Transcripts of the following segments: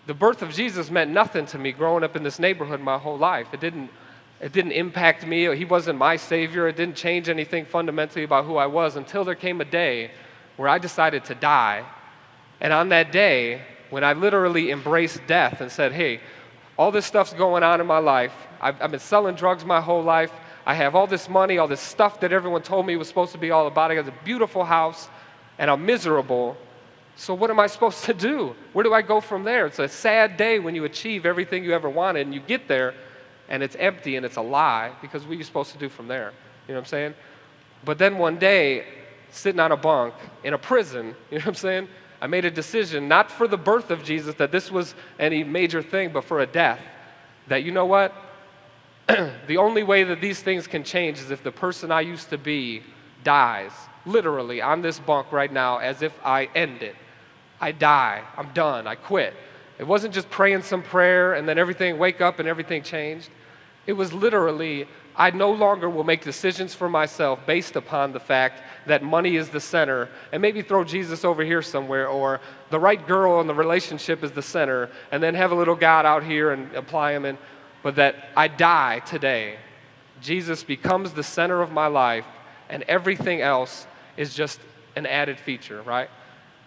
The birth of Jesus meant nothing to me growing up in this neighborhood my whole life. It didn't impact me. He wasn't my Savior. It didn't change anything fundamentally about who I was until there came a day where I decided to die. And on that day, when I literally embraced death and said, hey, all this stuff's going on in my life. I've been selling drugs my whole life. I have all this money, all this stuff that everyone told me was supposed to be all about. I got a beautiful house, and I'm miserable. So what am I supposed to do? Where do I go from there? It's a sad day when you achieve everything you ever wanted, and you get there, and it's empty, and it's a lie, because what are you supposed to do from there? You know what I'm saying? But then one day, sitting on a bunk in a prison, you know what I'm saying? I made a decision, not for the birth of Jesus, that this was any major thing, but for a death. That, you know what? The only way that these things can change is if the person I used to be dies, literally, on this bunk right now, as if I end it. I die. I'm done. I quit. It wasn't just praying some prayer and then wake up and everything changed. It was literally, I no longer will make decisions for myself based upon the fact that money is the center, and maybe throw Jesus over here somewhere, or the right girl in the relationship is the center, and then have a little God out here and apply him in. But that I die today. Jesus becomes the center of my life, and everything else is just an added feature, right?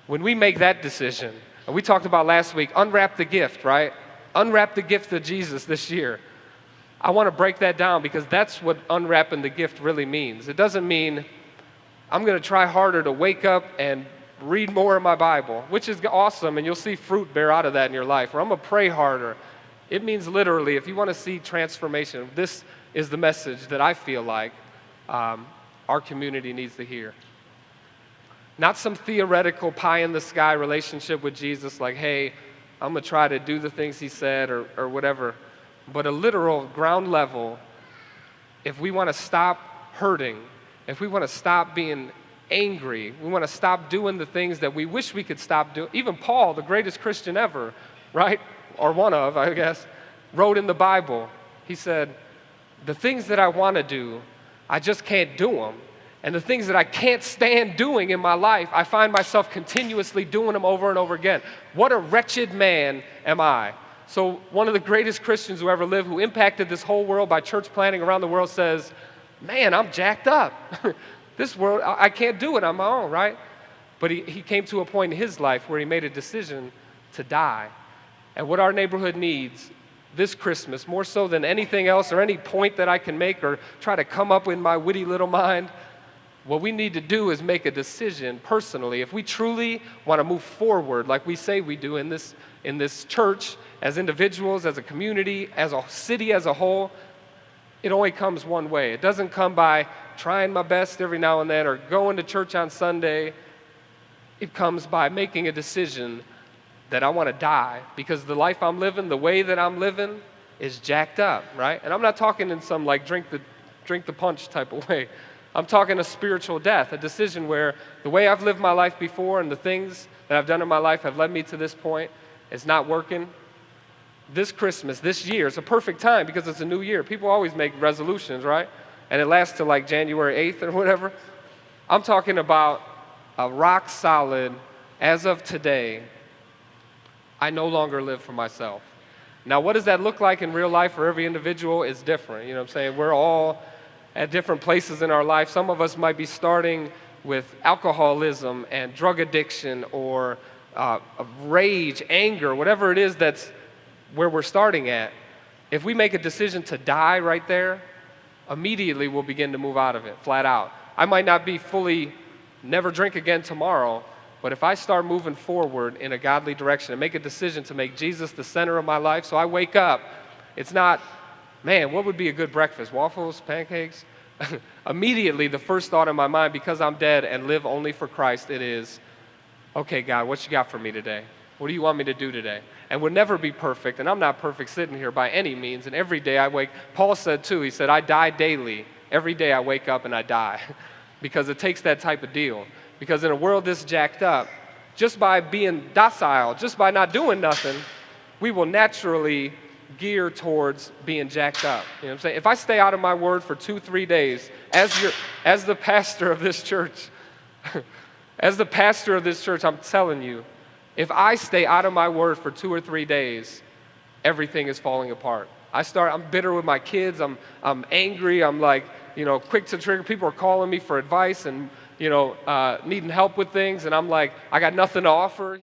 When we make that decision, and we talked about last week, unwrap the gift, right? Unwrap the gift of Jesus this year. I want to break that down because that's what unwrapping the gift really means. It doesn't mean I'm going to try harder to wake up and read more of my Bible, which is awesome, and you'll see fruit bear out of that in your life, or I'm going to pray harder. It means literally, if you want to see transformation, this is the message that I feel like our community needs to hear. Not some theoretical pie-in-the-sky relationship with Jesus, like, hey, I'm going to try to do the things he said or whatever, but a literal ground level, if we want to stop hurting, if we want to stop being angry, we want to stop doing the things that we wish we could stop doing. Even Paul, the greatest Christian ever, right? Or one of, I guess, wrote in the Bible, he said, the things that I want to do, I just can't do them. And the things that I can't stand doing in my life, I find myself continuously doing them over and over again. What a wretched man am I. So one of the greatest Christians who ever lived, who impacted this whole world by church planting around the world, says, man, I'm jacked up. This world, I can't do it on my own, right? But he came to a point in his life where he made a decision to die. And what our neighborhood needs this Christmas, more so than anything else or any point that I can make or try to come up with in my witty little mind, what we need to do is make a decision personally. If we truly want to move forward like we say we do in this church, as individuals, as a community, as a city as a whole, it only comes one way. It doesn't come by trying my best every now and then or going to church on Sunday. It comes by making a decision that I want to die because the life I'm living, the way that I'm living is jacked up, right? And I'm not talking in some like drink the punch type of way. I'm talking a spiritual death, a decision where the way I've lived my life before and the things that I've done in my life have led me to this point. It's not working. This Christmas, this year, is a perfect time because it's a new year. People always make resolutions, right? And it lasts till like January 8th or whatever. I'm talking about a rock solid, as of today, I no longer live for myself. Now, what does that look like in real life for every individual is different. You know what I'm saying? We're all at different places in our life. Some of us might be starting with alcoholism and drug addiction or rage, anger, whatever it is that's where we're starting at. If we make a decision to die right there, immediately we'll begin to move out of it, flat out. I might not be fully never drink again tomorrow, but if I start moving forward in a godly direction and make a decision to make Jesus the center of my life, so I wake up, it's not, man, what would be a good breakfast? Waffles, pancakes? Immediately, the first thought in my mind, because I'm dead and live only for Christ, it is, okay, God, what you got for me today? What do you want me to do today? And we'll never be perfect, and I'm not perfect sitting here by any means, and every day I wake, Paul said too, he said, I die daily. Every day I wake up and I die because it takes that type of deal. Because in a world this jacked up, just by being docile, just by not doing nothing, we will naturally gear towards being jacked up. You know what I'm saying? If I stay out of my word for 2-3 days, as the pastor of this church, I'm telling you, If I stay out of my word for 2 or 3 days, everything is falling apart. I'm bitter with my kids. I'm angry. I'm like, quick to trigger. People are calling me for advice and, needing help with things. And I'm like, I got nothing to offer.